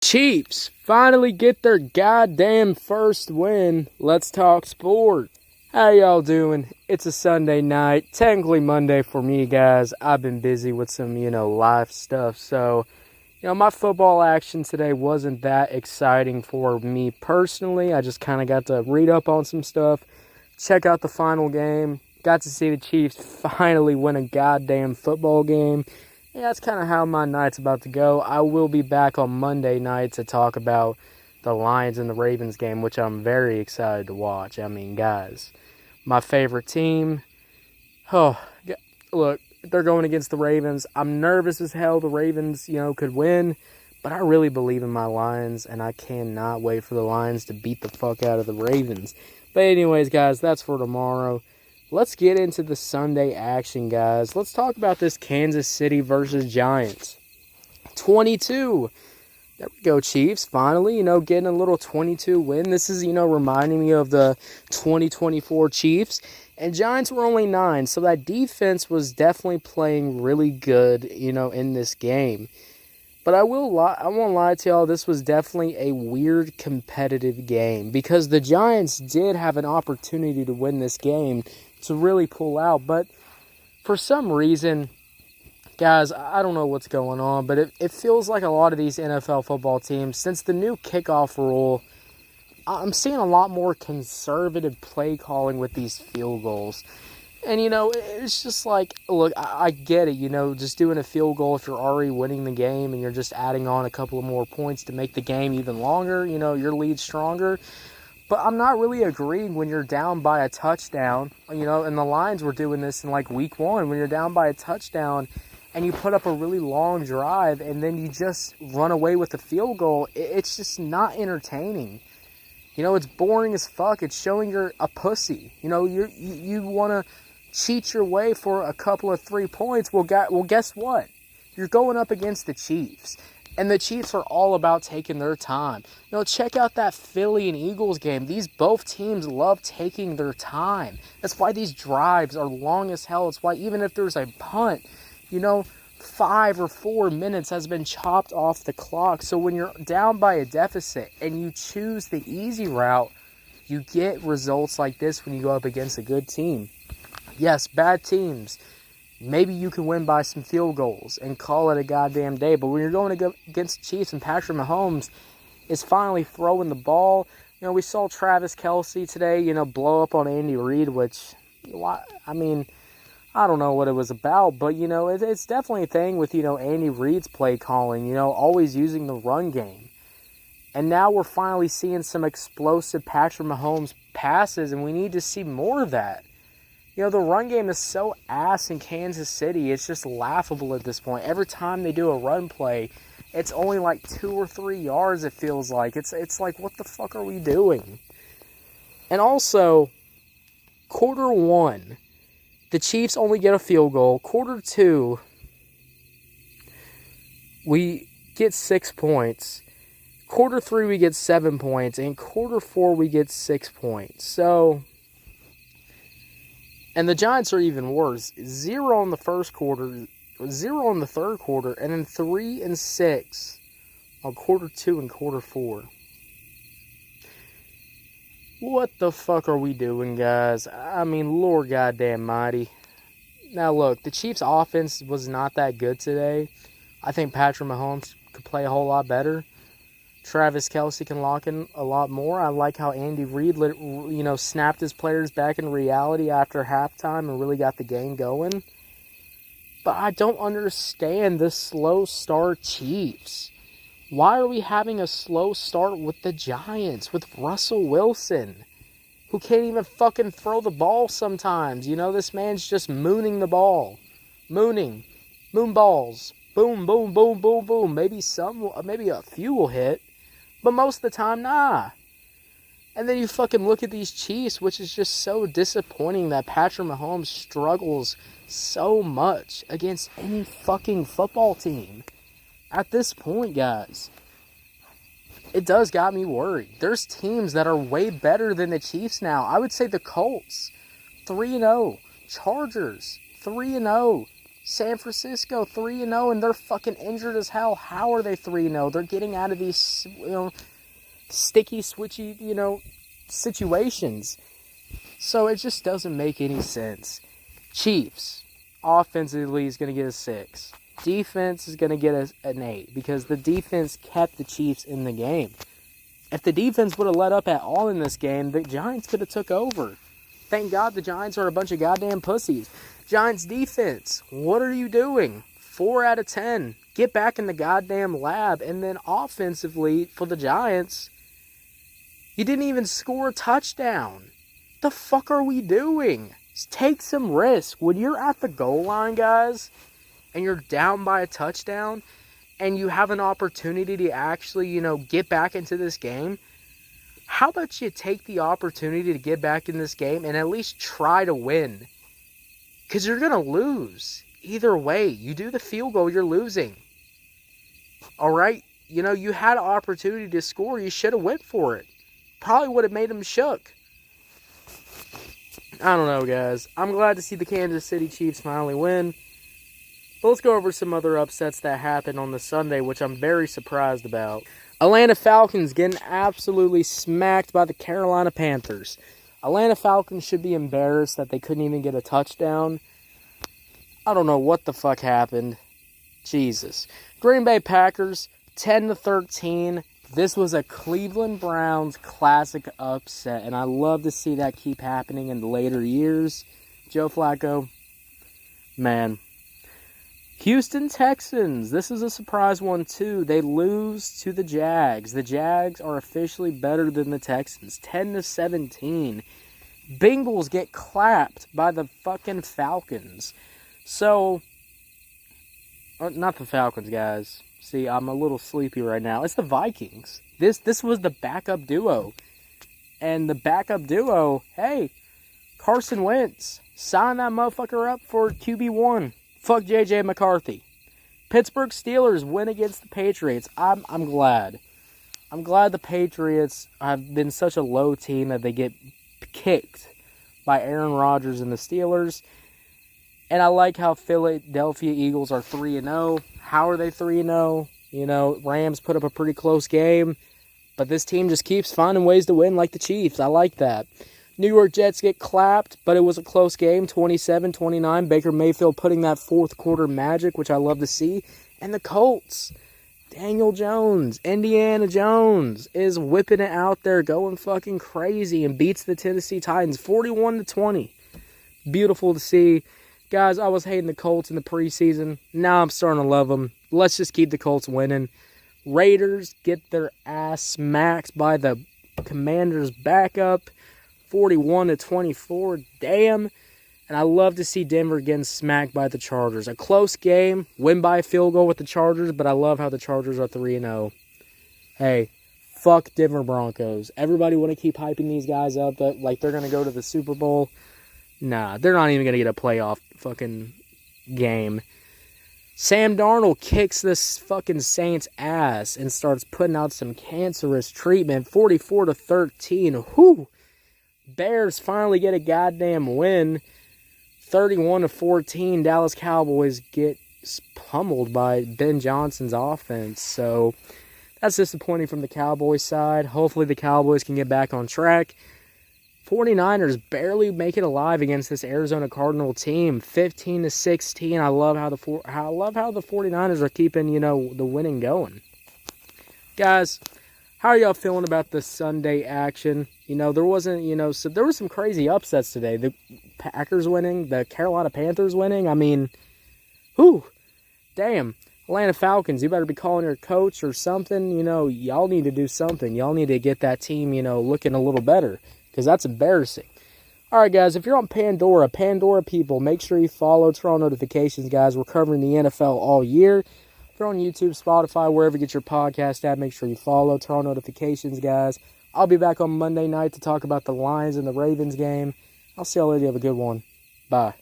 Chiefs finally get their goddamn first win. Let's talk sports. How y'all doing? It's a Sunday night, technically Monday for me, guys. I've been busy with some, life stuff. So, my football action today wasn't that exciting for me personally. I just kind of got to read up on some stuff, check out the final game. Got to see the Chiefs finally win a goddamn football game. Yeah, that's kind of how my night's about to go. I will be back on Monday night to talk about the Lions and the Ravens game, which I'm very excited to watch. I mean, guys, my favorite team. Oh, look, they're going against the Ravens. I'm nervous as hell the Ravens, could win. But I really believe in my Lions, and I cannot wait for the Lions to beat the fuck out of the Ravens. But anyways, guys, that's for tomorrow. Let's get into the Sunday action, guys. Let's talk about this Kansas City versus Giants. 22. There we go, Chiefs. Finally, getting a little 22 win. This is, reminding me of the 2024 Chiefs. And Giants were only 9, so that defense was definitely playing really good, in this game. But I won't lie to y'all, this was definitely a weird competitive game because the Giants did have an opportunity to win this game to really pull out. But for some reason, guys, I don't know what's going on, but it feels like a lot of these NFL football teams, since the new kickoff rule, I'm seeing a lot more conservative play calling with these field goals. And, it's just like, look, I get it, just doing a field goal if you're already winning the game and you're just adding on a couple of more points to make the game even longer, your lead stronger. But I'm not really agreeing when you're down by a touchdown, and the Lions were doing this in like week 1, when you're down by a touchdown and you put up a really long drive and then you just run away with a field goal. It's just not entertaining. It's boring as fuck. It's showing you're a pussy. You want to cheat your way for a couple of 3 points. Well, guess what? You're going up against the Chiefs. And the Chiefs are all about taking their time. Check out that Philly and Eagles game. Both teams love taking their time. That's why these drives are long as hell. It's why even if there's a punt, 5 or 4 minutes has been chopped off the clock. So when you're down by a deficit and you choose the easy route, you get results like this when you go up against a good team. Yes, bad teams, maybe you can win by some field goals and call it a goddamn day. But when you're going against Chiefs and Patrick Mahomes is finally throwing the ball, we saw Travis Kelce today, blow up on Andy Reid, which, I don't know what it was about, but, it's definitely a thing with, Andy Reid's play calling, always using the run game. And now we're finally seeing some explosive Patrick Mahomes passes, and we need to see more of that. The run game is so ass in Kansas City, it's just laughable at this point. Every time they do a run play, it's only like 2 or 3 yards, it feels like. It's like, what the fuck are we doing? And also, quarter 1, the Chiefs only get a field goal. Quarter 2, we get 6 points. Quarter 3, we get 7 points. And quarter 4, we get 6 points. So, and the Giants are even worse. 0 in the first quarter, 0 in the third quarter, and then 3 and 6 on quarter 2 and quarter 4. What the fuck are we doing, guys? Lord goddamn mighty. Now, look, the Chiefs' offense was not that good today. I think Patrick Mahomes could play a whole lot better. Travis Kelce can lock in a lot more. I like how Andy Reid, snapped his players back in reality after halftime and really got the game going. But I don't understand this slow start Chiefs. Why are we having a slow start with the Giants, with Russell Wilson, who can't even fucking throw the ball sometimes? This man's just mooning the ball. Moon balls. Boom, boom, boom, boom, boom. Maybe a few will hit, but most of the time, nah. And then you fucking look at these Chiefs, which is just so disappointing that Patrick Mahomes struggles so much against any fucking football team. At this point, guys, it does got me worried. There's teams that are way better than the Chiefs now. I would say the Colts, 3-0. Chargers, 3-0. San Francisco 3-0, and they're fucking injured as hell. How are they 3-0? They're getting out of these, sticky, switchy, situations. So it just doesn't make any sense. Chiefs, offensively, is going to get a 6. Defense is going to get an 8 because the defense kept the Chiefs in the game. If the defense would have let up at all in this game, the Giants could have took over. Thank God the Giants are a bunch of goddamn pussies. Giants defense, what are you doing? 4 out of 10. Get back in the goddamn lab. And then offensively, for the Giants, you didn't even score a touchdown. The fuck are we doing? Just take some risk. When you're at the goal line, guys, and you're down by a touchdown, and you have an opportunity to actually, get back into this game, how about you take the opportunity to get back in this game and at least try to win? Because you're going to lose. Either way, you do the field goal, you're losing. All right? You had an opportunity to score. You should have went for it. Probably would have made them shook. I don't know, guys. I'm glad to see the Kansas City Chiefs finally win. But let's go over some other upsets that happened on the Sunday, which I'm very surprised about. Atlanta Falcons getting absolutely smacked by the Carolina Panthers. Atlanta Falcons should be embarrassed that they couldn't even get a touchdown. I don't know what the fuck happened. Jesus. Green Bay Packers, 10-13. This was a Cleveland Browns classic upset, and I love to see that keep happening in the later years. Joe Flacco, man. Houston Texans, this is a surprise one too. They lose to the Jags. The Jags are officially better than the Texans, 10-17. Bengals get clapped by the fucking Falcons. So, not the Falcons, guys. See, I'm a little sleepy right now. It's the Vikings. This was the backup duo. And the backup duo, hey, Carson Wentz, sign that motherfucker up for QB1. Fuck J.J. McCarthy. Pittsburgh Steelers win against the Patriots. I'm glad. I'm glad the Patriots have been such a low team that they get kicked by Aaron Rodgers and the Steelers. And I like how Philadelphia Eagles are 3-0. How are they 3-0? Rams put up a pretty close game. But this team just keeps finding ways to win like the Chiefs. I like that. New York Jets get clapped, but it was a close game, 27-29. Baker Mayfield putting that fourth quarter magic, which I love to see. And the Colts, Daniel Jones, Indiana Jones, is whipping it out there, going fucking crazy, and beats the Tennessee Titans 41-20. Beautiful to see. Guys, I was hating the Colts in the preseason. Now I'm starting to love them. Let's just keep the Colts winning. Raiders get their ass smacked by the Commanders' backup, 41-24. Damn. And I love to see Denver getting smacked by the Chargers. A close game, win by a field goal with the Chargers, but I love how the Chargers are 3-0. Hey, fuck Denver Broncos. Everybody want to keep hyping these guys up like they're going to go to the Super Bowl. Nah, they're not even going to get a playoff fucking game. Sam Darnold kicks this fucking Saints ass and starts putting out some cancerous treatment. 44-13. Whew. Bears finally get a goddamn win. 31-14. Dallas Cowboys get pummeled by Ben Johnson's offense. So that's disappointing from the Cowboys side. Hopefully the Cowboys can get back on track. 49ers barely make it alive against this Arizona Cardinal team, 15-16. I love how the 49ers are keeping, the winning going. Guys, how are y'all feeling about the Sunday action? There wasn't, so there were some crazy upsets today. The Packers winning, the Carolina Panthers winning. I mean, damn. Atlanta Falcons, you better be calling your coach or something. Y'all need to do something. Y'all need to get that team, looking a little better. Because that's embarrassing. Alright, guys, if you're on Pandora people, make sure you follow, turn on notifications, guys. We're covering the NFL all year. If you're on YouTube, Spotify, wherever you get your podcast at, make sure you follow, turn on notifications, guys. I'll be back on Monday night to talk about the Lions and the Ravens game. I'll see y'all later. Have a good one. Bye.